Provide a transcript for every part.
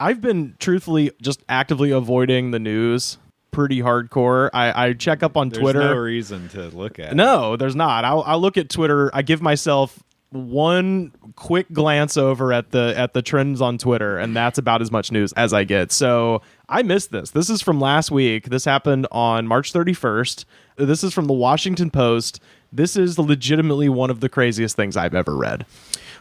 I've been truthfully just actively avoiding the news pretty hardcore. I check up on Twitter. There's no reason to look at it. No, there's not. I'll look at Twitter. I give myself one quick glance over at the trends on Twitter, and that's about as much news as I get. So I missed this. This is from last week. This happened on March 31st. This is from the Washington Post. This is legitimately one of the craziest things I've ever read.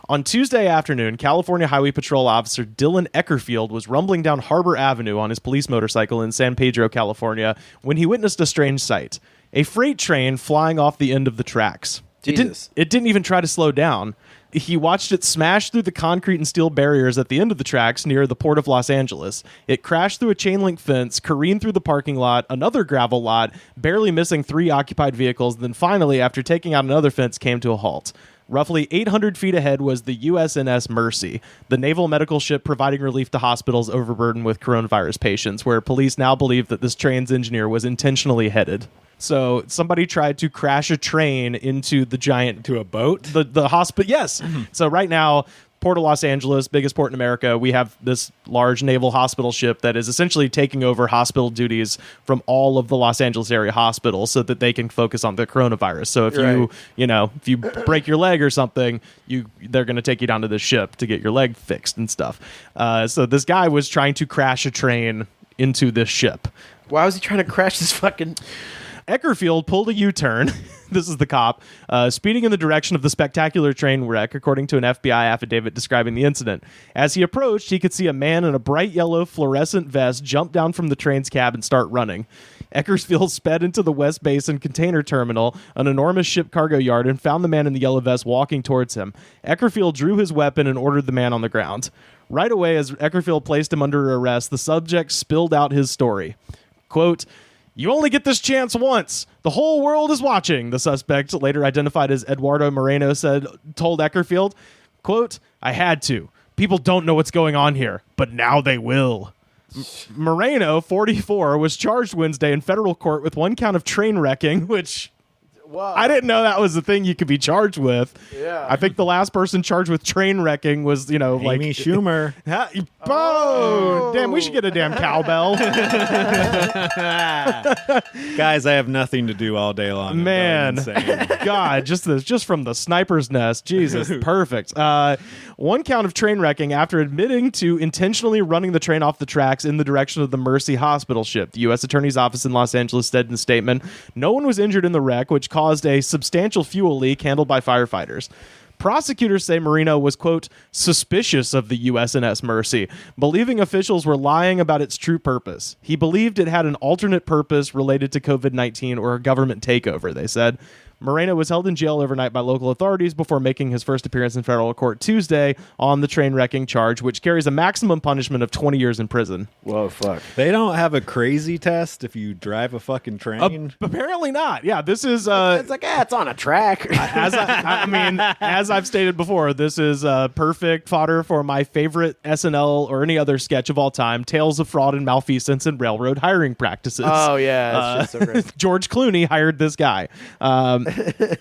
On Tuesday afternoon, California Highway Patrol officer Dylan Eckerfield was rumbling down Harbor Avenue on his police motorcycle in San Pedro, California, when he witnessed a strange sight. A freight train flying off the end of the tracks. Jesus. It didn't even try to slow down. He watched it smash through the concrete and steel barriers at the end of the tracks near the Port of Los Angeles. It crashed through a chain link fence, careened through the parking lot, another gravel lot, barely missing 3 occupied vehicles, then finally, after taking out another fence, came to a halt. Roughly 800 feet ahead was the USNS Mercy, the naval medical ship providing relief to hospitals overburdened with coronavirus patients, where police now believe that this train's engineer was intentionally headed. So somebody tried to crash a train into the giant... To a boat? The hospital, yes. Mm-hmm. So right now, Port of Los Angeles, biggest port in America, we have this large naval hospital ship that is essentially taking over hospital duties from all of the Los Angeles area hospitals so that they can focus on the coronavirus. So if if you break your leg or something, they're going to take you down to the ship to get your leg fixed and stuff. So this guy was trying to crash a train into this ship. Why was he trying to crash this fucking... Eckerfield pulled a U-turn. This is the cop, speeding in the direction of the spectacular train wreck, according to an FBI affidavit describing the incident. As he approached, he could see a man in a bright yellow fluorescent vest jump down from the train's cab and start running. Eckerfield sped into the West Basin Container Terminal, an enormous ship cargo yard, and found the man in the yellow vest walking towards him. Eckerfield drew his weapon and ordered the man on the ground. Right away, as Eckerfield placed him under arrest, the subject spilled out his story. Quote, "You only get this chance once. The whole world is watching," the suspect, later identified as Eduardo Moreno, told Eckerfield. Quote, "I had to. People don't know what's going on here, but now they will." Moreno, 44, was charged Wednesday in federal court with 1 count of train wrecking, which... Wow. I didn't know that was the thing you could be charged with. Yeah. I think the last person charged with train wrecking was, Amy Schumer. Damn, we should get a damn cowbell. Guys, I have nothing to do all day long. Man, God, just from the sniper's nest. Jesus, perfect. 1 count of train wrecking after admitting to intentionally running the train off the tracks in the direction of the Mercy hospital ship. The U.S. Attorney's Office in Los Angeles said in a statement, "No one was injured in the wreck, which caused a substantial fuel leak handled by firefighters." Prosecutors say Moreno was, quote, "suspicious of the USNS Mercy, believing officials were lying about its true purpose. He believed it had an alternate purpose related to COVID-19 or a government takeover," they said. Moreno was held in jail overnight by local authorities before making his first appearance in federal court Tuesday on the train wrecking charge, which carries a maximum punishment of 20 years in prison. Whoa, fuck. They don't have a crazy test if you drive a fucking train? Apparently not. Yeah, this is... it's like, it's on a track. as I've stated before, this is perfect fodder for my favorite SNL or any other sketch of all time, Tales of Fraud and Malfeasance and Railroad Hiring Practices. Oh, yeah. That's just so great. George Clooney hired this guy.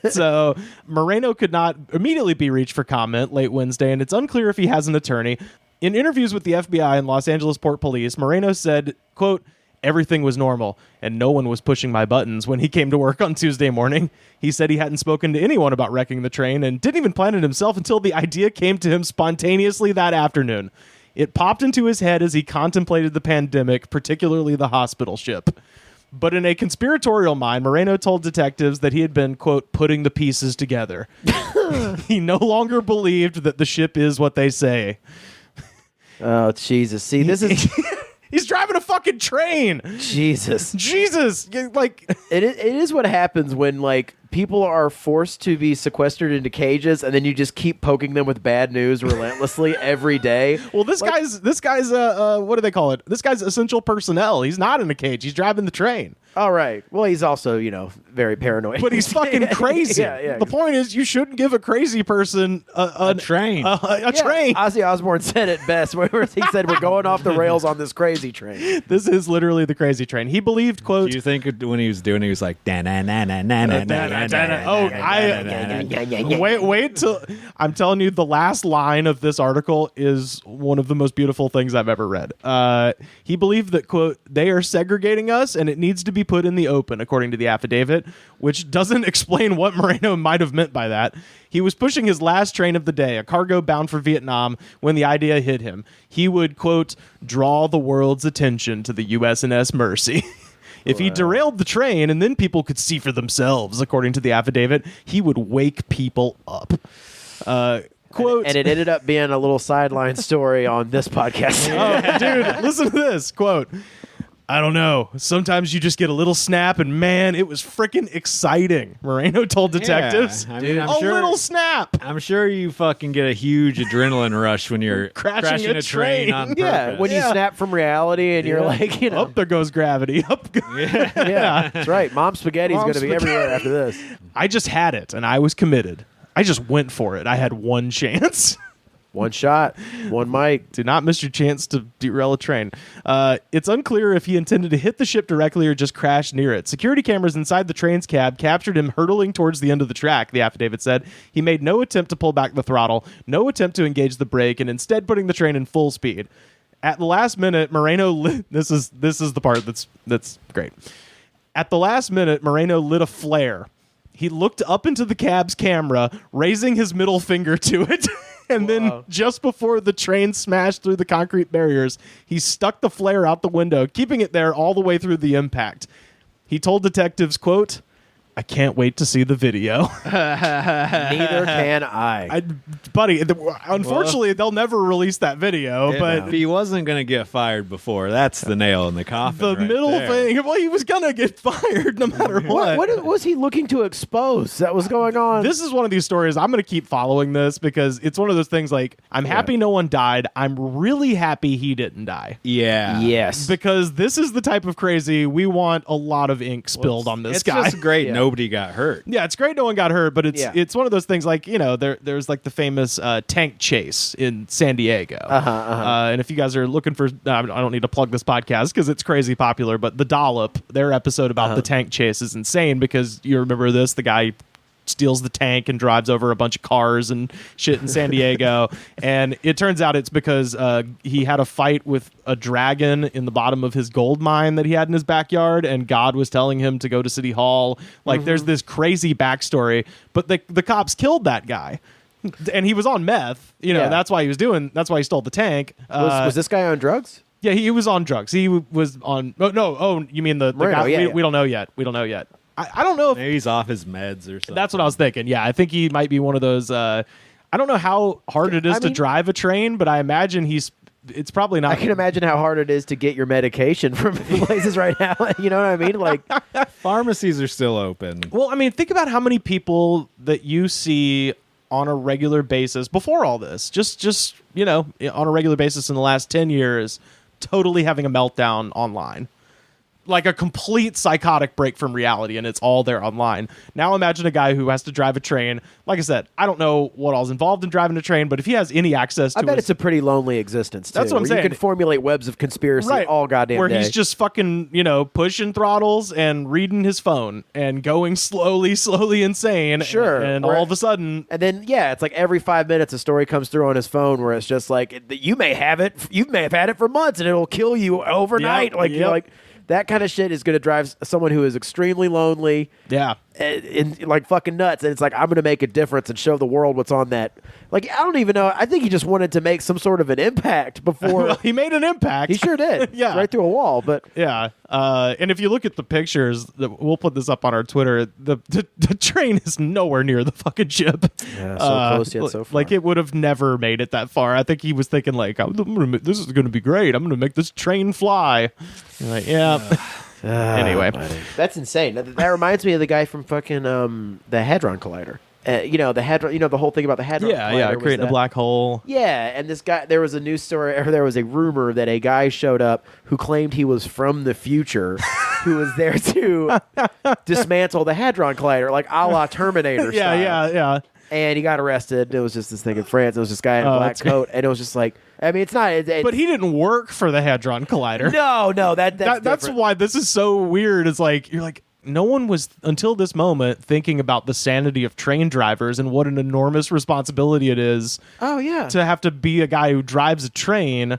So Moreno could not immediately be reached for comment late Wednesday, and it's unclear if he has an attorney. In interviews with the FBI and Los Angeles Port Police, Moreno said, quote, "Everything was normal, and no one was pushing my buttons when he came to work on Tuesday morning." He said he hadn't spoken to anyone about wrecking the train and didn't even plan it himself until the idea came to him spontaneously that afternoon. It popped into his head as he contemplated the pandemic, particularly the hospital ship. But in a conspiratorial mind, Moreno told detectives that he had been, quote, "putting the pieces together." He no longer believed that the ship is what they say. Oh, Jesus. See, this is... He's driving a fucking train. Jesus. Like... It is what happens when, like, people are forced to be sequestered into cages, and then you just keep poking them with bad news relentlessly every day. Well, this guy's what do they call it? This guy's essential personnel. He's not in a cage. He's driving the train. All right. Well, he's also, very paranoid. But he's fucking crazy. Yeah. The point is, you shouldn't give a crazy person a train. A train. Ozzy Osbourne said it best. Where he said, "We're going off the rails on this crazy train." This is literally the crazy train. He believed, quote, Do you think when he was doing it, he was like, wait till I'm telling you, the last line of this article is one of the most beautiful things I've ever read. He believed that, quote, they are segregating us and it needs to be put in the open, according to the affidavit, which doesn't explain what Moreno might have meant by that. He was pushing his last train of the day, a cargo bound for Vietnam, when the idea hit him. He would, quote, draw the world's attention to the USNS Mercy. If he derailed the train and then people could see for themselves, according to the affidavit, he would wake people up. Quote, and it ended up being a little sideline story on this podcast. Oh, dude, listen to this. Quote, I don't know. Sometimes you just get a little snap, and man, it was freaking exciting. Moreno told detectives. Yeah, I mean, little snap. I'm sure you fucking get a huge adrenaline rush when you're crashing a train on purpose. Yeah, when you snap from reality and you're like, Oh, there goes gravity. Yeah, that's right. Mom Spaghetti's going to be everywhere after this. I just had it, and I was committed. I just went for it. I had one chance. One shot, one mic. Do not miss your chance to derail a train. It's unclear if he intended to hit the ship directly or just crash near it. Security cameras inside the train's cab captured him hurtling towards the end of the track, the affidavit said. He made no attempt to pull back the throttle, no attempt to engage the brake, and instead putting the train in full speed. At the last minute, Moreno this is the part that's great. At the last minute, Moreno lit a flare. He looked up into the cab's camera, raising his middle finger to it. And then just before the train smashed through the concrete barriers, he stuck the flare out the window, keeping it there all the way through the impact. He told detectives, quote, I can't wait to see the video. Neither can I. Buddy, unfortunately, they'll never release that video. But if he wasn't going to get fired before, that's the nail in the coffin. The right middle there. thing, well, he was going to get fired no matter what. What was he looking to expose that was going on? This is one of these stories. I'm going to keep following this because it's one of those things like, I'm happy no one died. I'm really happy he didn't die. Yeah. Yes. Because this is the type of crazy we want a lot of ink spilled on this guy. It's just great nobody got hurt. Yeah, it's great no one got hurt, but it's one of those things like, there's like the famous tank chase in San Diego. And if you guys are looking for, I don't need to plug this podcast because it's crazy popular, but The Dollop, their episode about the tank chase is insane because you remember this, the guy steals the tank and drives over a bunch of cars and shit in San Diego. And it turns out it's because he had a fight with a dragon in the bottom of his gold mine that he had in his backyard, and God was telling him to go to City Hall. Like, there's this crazy backstory, but the cops killed that guy. And he was on meth. That's why he stole the tank. Was this guy on drugs? Yeah, he was on drugs. He was on... you mean the Moreno, guy? We don't know yet. We don't know yet. I don't know if... Maybe he's off his meds or something. That's what I was thinking. Yeah, I think he might be one of those... I don't know how hard it is to drive a train, but I imagine it's probably not... I can imagine how hard it is to get your medication from places right now. You know what I mean? Like, pharmacies are still open. Well, I mean, think about how many people that you see on a regular basis before all this, just on a regular basis in the last 10 years, totally having a meltdown online. Like a complete psychotic break from reality, and it's all there online. Now imagine a guy who has to drive a train. Like I said, I don't know what all's involved in driving a train, but if he has any access to I bet it's a pretty lonely existence, too. That's what I'm saying. You can formulate webs of conspiracy all goddamn where day. he's just fucking, pushing throttles and reading his phone and going slowly insane. Sure. And all of a sudden... And then, it's like every 5 minutes a story comes through on his phone where it's just like, you may have had it for months and it'll kill you overnight. Like, that kind of shit is going to drive someone who is extremely lonely. Yeah. And like fucking nuts. And it's like, I'm going to make a difference and show the world what's on that. Like, I don't even know. I think he just wanted to make some sort of an impact before. Well, he made an impact. He sure did. Yeah. Right through a wall. But yeah. And if you look at the pictures, we'll put this up on our Twitter. The train is nowhere near the fucking ship. Yeah, so close yet so far. Like, it would have never made it that far. I think he was thinking like, this is going to be great. I'm going to make this train fly. Like, yeah. Anyway, that's insane. That reminds me of the guy from fucking the Hadron Collider. the hadron, the whole thing about the hadron. Yeah, creating a black hole. Yeah, and this guy, there was a news story, or there was a rumor that a guy showed up who claimed he was from the future, who was there to dismantle the hadron collider, like a la Terminator style. Yeah. And he got arrested. It was just this thing in France. It was this guy in a black coat, and it was just like, I mean, it's not. But he didn't work for the Hadron Collider. No, that's why this is so weird. It's like you're like, no one was until this moment thinking about the sanity of train drivers and what an enormous responsibility it is. Oh yeah, to have to be a guy who drives a train.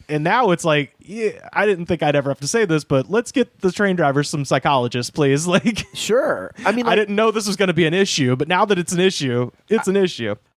And now it's like, yeah, I didn't think I'd ever have to say this, but let's get the train drivers some psychologists, please. Like, sure. I mean, I didn't know this was going to be an issue, but now that it's an issue, it's an issue.